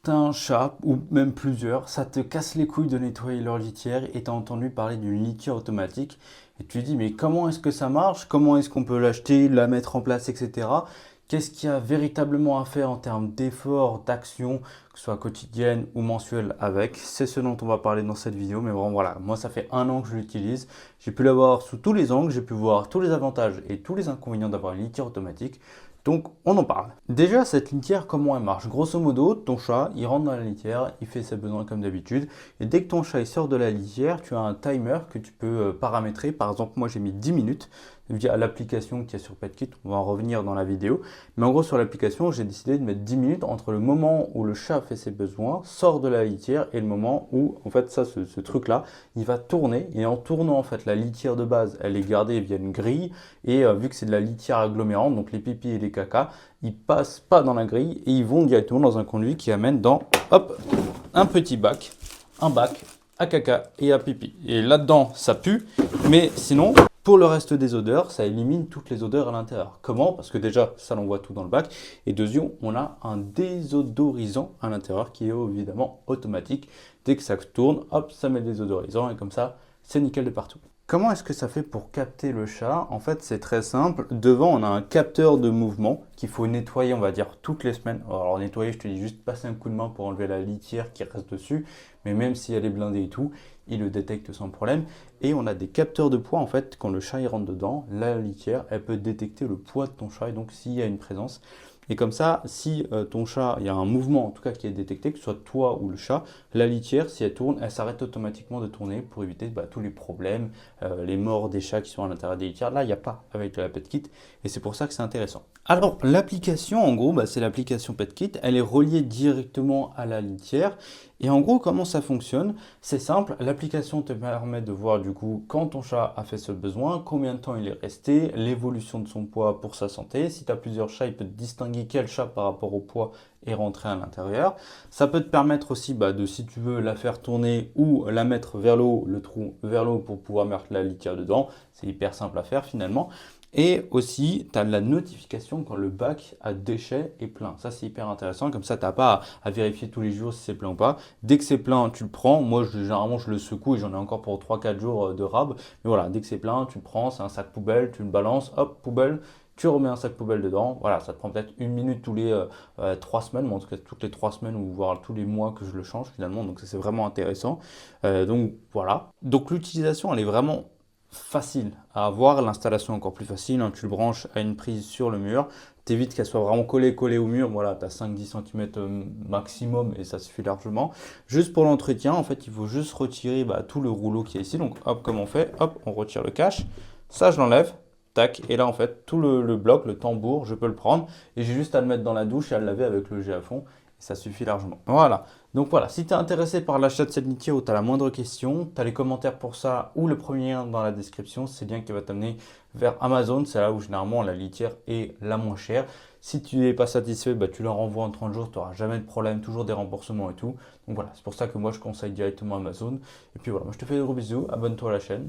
t'as un chat, ou même plusieurs, ça te casse les couilles de nettoyer leur litière et t'as entendu parler d'une litière automatique et tu te dis mais comment est-ce que ça marche? Comment est-ce qu'on peut l'acheter, la mettre en place, etc. Qu'est-ce qu'il y a véritablement à faire en termes d'efforts, d'actions, que ce soit quotidienne ou mensuelle avec? C'est ce dont on va parler dans cette vidéo, mais bon voilà, moi ça fait un an que je l'utilise, j'ai pu l'avoir sous tous les angles, j'ai pu voir tous les avantages et tous les inconvénients d'avoir une litière automatique. Donc, on en parle. Déjà, cette litière, comment elle marche? Grosso modo, ton chat, il rentre dans la litière, il fait ses besoins comme d'habitude. Et dès que ton chat il sort de la litière, tu as un timer que tu peux paramétrer. Par exemple, moi, j'ai mis 10 minutes via l'application qu'il y a sur PetKit. On va en revenir dans la vidéo. Mais en gros, sur l'application, j'ai décidé de mettre 10 minutes entre le moment où le chat fait ses besoins, sort de la litière, et le moment où, en fait, ce truc-là, il va tourner. Et en tournant, en fait, la litière de base, elle est gardée via une grille. Et vu que c'est de la litière agglomérante, donc les pipis et les caca, ils passent pas dans la grille et ils vont directement dans un conduit qui amène dans, hop, un petit bac, un bac à caca et à pipi. Et là-dedans, ça pue, mais sinon, pour le reste des odeurs, ça élimine toutes les odeurs à l'intérieur. Comment? Parce que déjà, ça l'envoie tout dans le bac. Et deuxièmement, on a un désodorisant à l'intérieur qui est évidemment automatique. Dès que ça tourne, hop, ça met le désodorisant et comme ça, c'est nickel de partout. Comment est-ce que ça fait pour capter le chat? En fait, c'est très simple. Devant, on a un capteur de mouvement qu'il faut nettoyer, on va dire, toutes les semaines. Alors, nettoyer, je te dis juste passer un coup de main pour enlever la litière qui reste dessus. Mais même si elle est blindée et tout, il le détecte sans problème. Et on a des capteurs de poids, en fait, quand le chat il rentre dedans, la litière, elle peut détecter le poids de ton chat et donc s'il y a une présence. Et comme ça, si ton chat, il y a un mouvement en tout cas qui est détecté, que ce soit toi ou le chat, la litière, si elle tourne, elle s'arrête automatiquement de tourner pour éviter tous les problèmes, les morts des chats qui sont à l'intérieur des litières. Là, il n'y a pas avec la PetKit et c'est pour ça que c'est intéressant. Alors, l'application, en gros, c'est l'application PetKit. Elle est reliée directement à la litière. Et en gros, comment ça fonctionne? C'est simple, l'application te permet de voir du coup quand ton chat a fait ce besoin, combien de temps il est resté, l'évolution de son poids pour sa santé. Si tu as plusieurs chats, il peut te distinguer quel chat par rapport au poids est rentré à l'intérieur. Ça peut te permettre aussi de, si tu veux, la faire tourner ou la mettre vers le haut, le trou vers le haut pour pouvoir mettre la litière dedans. C'est hyper simple à faire finalement. Et aussi, tu as la notification quand le bac à déchets est plein. Ça, c'est hyper intéressant. Comme ça, tu n'as pas à vérifier tous les jours si c'est plein ou pas. Dès que c'est plein, tu le prends. Moi, généralement, je le secoue et j'en ai encore pour 3-4 jours de rab. Mais voilà, dès que c'est plein, tu le prends. C'est un sac poubelle, tu le balances. Hop, poubelle. Tu remets un sac poubelle dedans. Voilà, ça te prend peut-être une minute tous les 3 semaines. Mais en tout cas, toutes les 3 semaines ou voire tous les mois que je le change finalement. Donc, ça, c'est vraiment intéressant. Donc, voilà. Donc, l'utilisation, elle est vraiment facile à avoir, l'installation encore plus facile, hein. Tu le branches à une prise sur le mur, t'évites qu'elle soit vraiment collée au mur, voilà, tu as 5-10 cm maximum et ça suffit largement. Juste pour l'entretien, en fait, il faut juste retirer tout le rouleau qui est ici, donc hop, comme on fait, hop, on retire le cache, ça je l'enlève, tac, et là en fait, tout le bloc, le tambour, je peux le prendre et j'ai juste à le mettre dans la douche et à le laver avec le jet à fond. Ça suffit largement. Voilà. Donc voilà, si tu es intéressé par l'achat de cette litière ou tu as la moindre question, tu as les commentaires pour ça ou le premier lien dans la description. C'est bien qui va t'amener vers Amazon. C'est là où généralement la litière est la moins chère. Si tu n'es pas satisfait, tu la renvoies en 30 jours. Tu n'auras jamais de problème, toujours des remboursements et tout. Donc voilà, c'est pour ça que moi je conseille directement Amazon. Et puis voilà, moi je te fais de gros bisous. Abonne-toi à la chaîne.